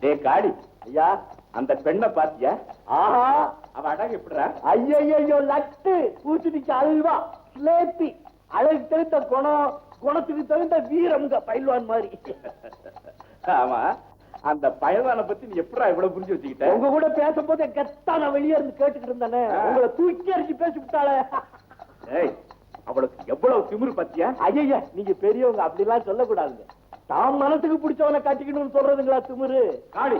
டே காடி ஐயா, அந்த பெண்ணை பாத்தியா? ஆஹா, அவ அழகு எப்படிறா? ஐயோ லட்டு பூச்சிக்கு அல்வா ஸ்லேப்பி, அழகு தகுந்த குணம், குணத்துக்கு தகுந்த வீரம்ங்க பயில்வான் மாதிரி. ஆமா, அந்த பயல்வான பத்தி நீ எப்படா இவ்வளவு புரிஞ்சு வச்சுக்கிட்ட? உங்க கூட பேசும்போது கெத்தா நான் வெளியே இருந்து கேட்டுக்கிட்டு இருந்தானே, உங்களை தூக்கி அடிச்சு பேசி விட்டாளே. ஏய், அவளுக்கு எவ்வளவு திமிரு பத்தியா? ஐயா, நீங்க பெரியவங்க அப்படிலாம் சொல்லக்கூடாதுங்க. தாம் மனசுக்கு பிடிச்சவனை கட்டிக்கணும்னு சொல்றதுங்களா திமிரு? காடி,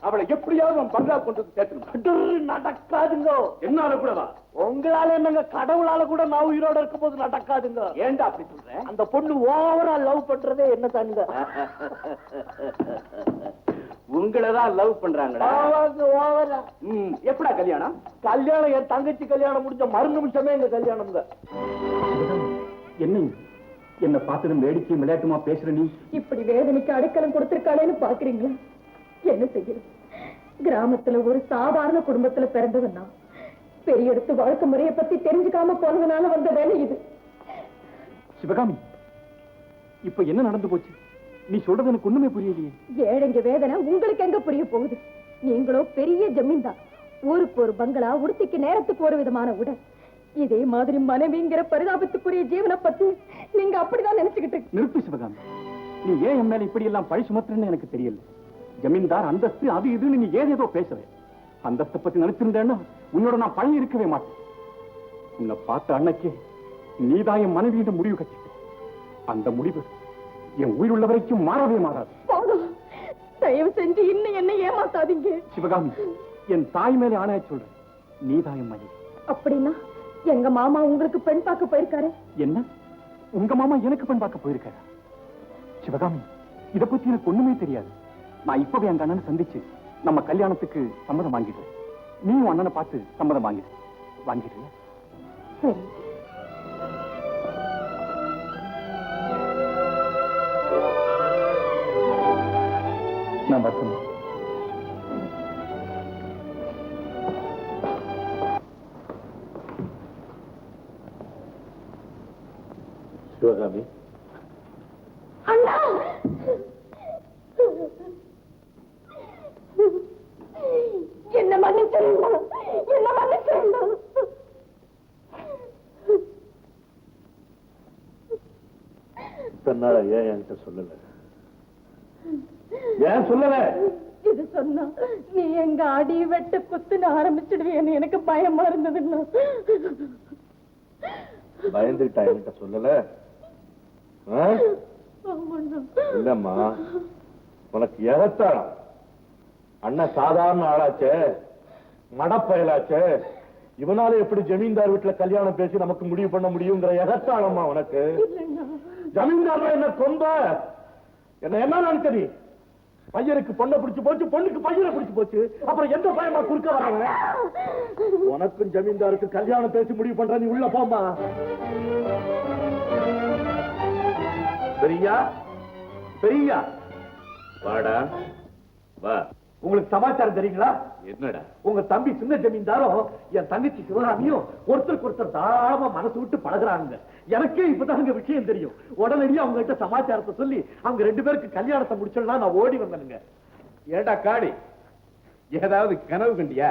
அவளை எப்படியாவது அவன் பங்களா கொண்டு சேர்த்து நடக்காதுங்க. என்னால கூடவா? உங்களால என்னங்க, கடவுளால கூட நான் உயிரோட இருக்கும் போது நடக்காதுங்க. ஏன்டா அப்படி சொல்றேன்? அந்த பொண்ணு ஓவரா லவ் பண்றதே என்ன தானுங்க. உங்களதான் லவ் பண்றாங்கடா. ஓவரா. எப்படா கல்யாணம்? கல்யாணம் என் தங்கச்சி கல்யாணம் முடிஞ்ச மறு நிமிஷமே எங்க கல்யாணம்ங்க. என்ன என்ன பார்த்ததும் வேடிக்கை விளையாட்டுமா பேசுற நீ? இப்படி வேதனைக்கு அடைக்கலம் கொடுத்திருக்காளேன்னு பாக்குறீங்களா? என்ன செய்யறது? கிராமத்துல ஒரு சாதாரண குடும்பத்துல பிறந்தவன் நான். பெரிய எடுத்து வாழ்க்கை முறையை பத்தி தெரிஞ்சுக்காம போனதுனால வந்த வேலை இது. சிவகாமி, இப்ப என்ன நடந்து போச்சு? நீ சொல்றது எனக்கு ஒண்ணுமே புரியலையே. ஏழைங்க வேதனை உங்களுக்கு எங்க புரிய போகுது? நீங்களோ பெரிய ஜமீன்தார், ஊருக்கு ஒரு பங்களா, உடுத்திக்கு நேரத்துக்கு ஒரு விதமான உடை. இதே மாதிரி மனைவிங்கிற பரிதாபத்துக்குரிய ஜீவனை பத்தி நீங்க அப்படிதான் நினைச்சுக்கிட்டு. நிறுத்து சிவகாமி, நீ ஏன் என் மேல இப்படி எல்லாம் பழி சுமத்துறன்னு எனக்கு தெரியல. ஜமீன்தார் அந்தஸ்து அது இதுன்னு நீ ஏதேதோ பேசுற. அந்தஸ்தை பத்தி நினைச்சிருந்தேன்னா உன்னோட நான் பழகி இருக்கவே மாட்டேன். உன்னை பார்த்த அன்னைக்கே நீதான் என் மனைவியிடம் முடிவு கட்டிட்ட. அந்த முடிவு என் உயிர் உள்ள வரைக்கும் மாறவே மாறாது. தயவு செஞ்சு இன்னும் என்ன ஏமாத்தாதீங்க. சிவகாமி, என் தாய் மேலே ஆணைய சொல்றேன், நீதான் என் மனைவி. அப்படின்னா எங்க மாமா உங்களுக்கு பெண் பார்க்க போயிருக்காரு. என்ன? உங்க மாமா எனக்கு பெண் பார்க்க போயிருக்காரு? சிவகாமி, இத பத்தி எனக்கு ஒண்ணுமே தெரியாது. நான் இப்பவே எங்க அண்ணனை சந்திச்சு நம்ம கல்யாணத்துக்கு சம்மதம் வாங்கிடுறேன். நீ அண்ணனை பார்த்து சம்மதம் வாங்கிடுறியா? சரி. நான் வரணும். சிவகாமி, அண்ணா, என்ன மன்னிச்சிருந்தா, என்ன மன்னிச்சிருந்தா. தன்னால ஏன் என்கிட்ட சொல்லல? ஏன் சொல்லல? இது சொன்னா நீ எங்க அடி வெட்டு குத்துன்னு ஆரம்பிச்சிடுவேன்னு எனக்கு பயமா இருந்ததுன்னா. பயந்துட்டா என்கிட்ட சொல்லல? இல்லம்மா, உனக்கு எகத்தாளம். அண்ணன் சாதாரண ஆளாச்சே, மடப்பயலாச்சே, இவனால எப்படி ஜமீன்தார் வீட்டுல கல்யாணம் பேசி நமக்கு முடிவு பண்ண முடியுங்கிற எகத்தாளம்மா உனக்கு. ஜமீன்தார் என்ன கொம்ப என்ன என்ன நினைச்ச? நீ பையனுக்கு பொண்ணை பிடிச்சு போச்சு, பொண்ணுக்கு பையனை பிடிச்சு போச்சு, அப்புறம் எந்த பயமா குறுக்க வராங்க? உனக்கும் ஜமீன்தாருக்கு கல்யாணம் பேசி முடிவு பண்ற, நீ உள்ள போமா. பெரியா பெரியா, வாடா வா. உங்களுக்கு சமாச்சாரம் தெரியுங்களா? என்னடா? உங்க தம்பி சின்ன ஜமீன்தாரும் என் தங்கச்சி சிவகாமியும் ஒருத்தருக்கு ஒருத்தர் தாராளமா மனசு விட்டு பழகுறாங்க. எனக்கே இப்பதான் விஷயம் தெரியும். உடனடியே அவங்க கிட்ட சமாச்சாரத்தை சொல்லி அவங்க ரெண்டு பேருக்கு கல்யாணத்தை முடிச்சோம்னா நான் ஓடி வந்தேனுங்க. ஏடா காடி, ஏதாவது கனவு கண்டியா?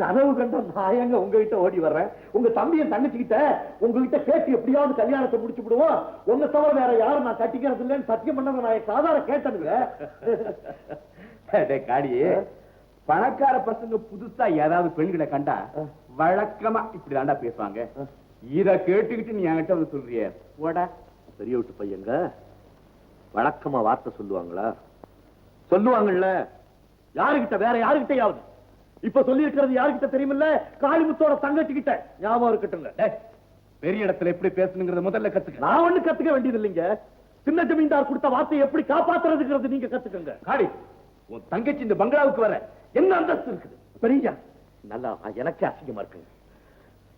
கனவு கண்ட நான் எங்க உங்ககிட்ட ஓடி வர்றேன்? உங்க தம்பியை தங்கச்சிக்கிட்ட உங்ககிட்ட பேசி எப்படியாவது கல்யாணத்தை முடிச்சு விடுவோம், உங்க தவிர வேற யாரும் நான் கட்டிக்கிறது இல்லைன்னு சத்தியம் பண்ண நான் சாதாரண கேட்டனுங்க. காடி, பணக்கார பசங்க புதுசா ஏதாவது பெண்களை கண்டா வழக்கமா இப்படிதாண்டா பேசுவாங்க. இத கேட்டுக்கிட்டு நீ என்கிட்ட வந்து சொல்றிய போடா. பெரிய வீட்டு பையங்க வழக்கமா வார்த்தை சொல்லுவாங்களா? சொல்லுவாங்கல்ல. யாருகிட்ட? வேற யாருகிட்டயாவது? இப்ப சொல்லி இருக்கிறது யாருகிட்ட தெரியுமில்ல? காளிமுத்தோட தங்கச்சி கிட்ட. ஞாபகம் இருக்கட்டுங்க. பெரிய இடத்துல எப்படி பேசணுங்கிறத முதல்ல கத்துக்க. நான் ஒண்ணு கத்துக்க வேண்டியது இல்லைங்க. சின்ன ஜமீன்தார் கொடுத்த வார்த்தையை எப்படி காப்பாத்துறதுங்கிறது நீங்க கத்துக்கங்க. காடி, உன் தங்கச்சி இந்த பங்களாவுக்கு வர என்ன அந்தஸ்து இருக்குது? பெரிய நல்லா எனக்கே அசிங்கமா இருக்குங்க.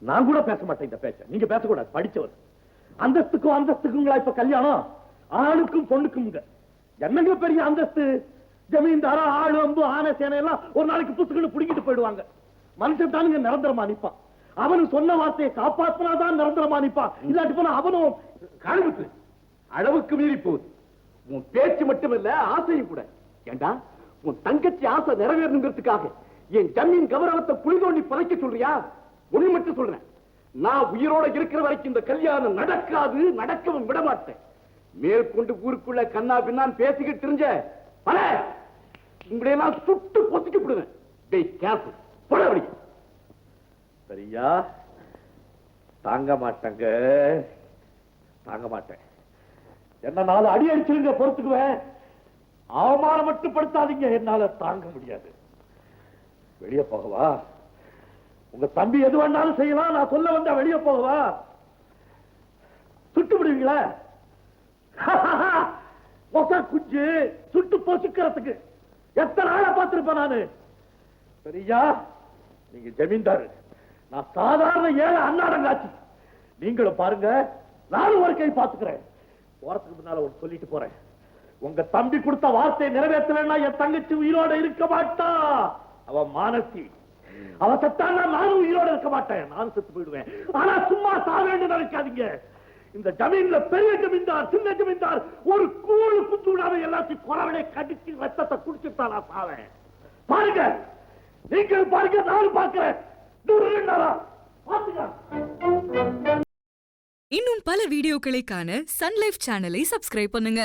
நான் கூட பேச மாட்டேன் இந்த பேச்ச. நீங்க பேசக்கூடாது, படிச்சவர். அந்தஸ்துக்கும் அந்தஸ்துக்குங்களா இப்ப கல்யாணம்? ஆணுக்கும் பொண்ணுக்கும் என்னங்க பெரிய அந்தஸ்து? ஜமீன்தாரா ஆளு அம்பு ஆனை சேனை எல்லாம் ஒரு நாளைக்கு புசுக்குன்னு புடிங்கிட்டு போயிடுவாங்க. மனுஷன் தானுங்க நிரந்தரமா நிப்பான். அவனு சொன்ன வார்த்தையை காப்பாத்தினாதான் நிரந்தரமா நிப்பான். இல்லாட்டி போனா அவனும் காணுமுத்து அளவுக்கு மீறி போகுது. உன் பேச்சு மட்டும் இல்ல, ஆசையும் கூட. ஏண்டா, உன் தங்கச்சி ஆசை நிறைவேறணுங்கிறதுக்காக என் ஜமீன் கௌரவத்தை குழி தோண்டி புதைக்க சொல்றியா? ஒண்ணு மட்டும் சொல்றேன், நான் உயிரோட இருக்கிற வரைக்கும் இந்த கல்யாணம் நடக்காது, நடக்கவும் விட மாட்டேன். மேற்கொண்டு ஊருக்குள்ள கண்ணா பின்னான்னு பேசிக்கிட்டு இருந்த பல உங்களையெல்லாம் சுட்டு பொசுக்கிவிடுவேன். சரியா? தாங்க மாட்டேங்க, தாங்க மாட்டேன். என்ன நாலு அடி அடிச்சிருங்க, பொறுத்துக்குவேன். அவமானம் மட்டும் படுத்தாதீங்க, என்னால தாங்க முடியாது. வெளியே போகவா? உங்க தம்பி எது வேணாலும் செய்யலாம், நான் சொல்ல வந்தா வெளியே போகவா? சுட்டு விடுவீங்களா? குஞ்சு சுட்டு பொசுக்கிறதுக்கு எத்தனை ஆளை பார்த்திருப்பேன் நானு. சரியா? நீங்க ஜமீன்தாரு, நான் சாதாரண ஏழை அன்னாடங்காச்சு. நீங்களும் பாருங்க, நானும் ஒரு கை பார்த்துக்கிறேன். போறதுக்கு முன்னால ஒரு சொல்லிட்டு போறேன், உங்க தம்பி கொடுத்த வார்த்தையை நிறைவேற்றலன்னா என் தங்கச்சி உயிரோட இருக்க மாட்டா. அவ மானசி, அவ சத்தானா நானும் உயிரோட இருக்க மாட்டேன், நானும் செத்து போயிடுவேன். ஆனா சும்மா சாவேன்னு நினைக்காதீங்க. இந்த ஜமீன்ல பெரிய ஜமீன்தார் சின்ன ஜமீன்தார் ஒரு கூழு குத்து விடாம எல்லாத்தையும் குறவனை கடிச்சு ரத்தத்தை குடிச்சுட்டா நான் சாவேன். பாருங்க, நீங்கள் பாருங்க, நானும் பார்க்கிறேன். இன்னும் பல வீடியோக்களை காண சன் லைஃப் சேனலை சப்ஸ்கிரைப் பண்ணுங்க.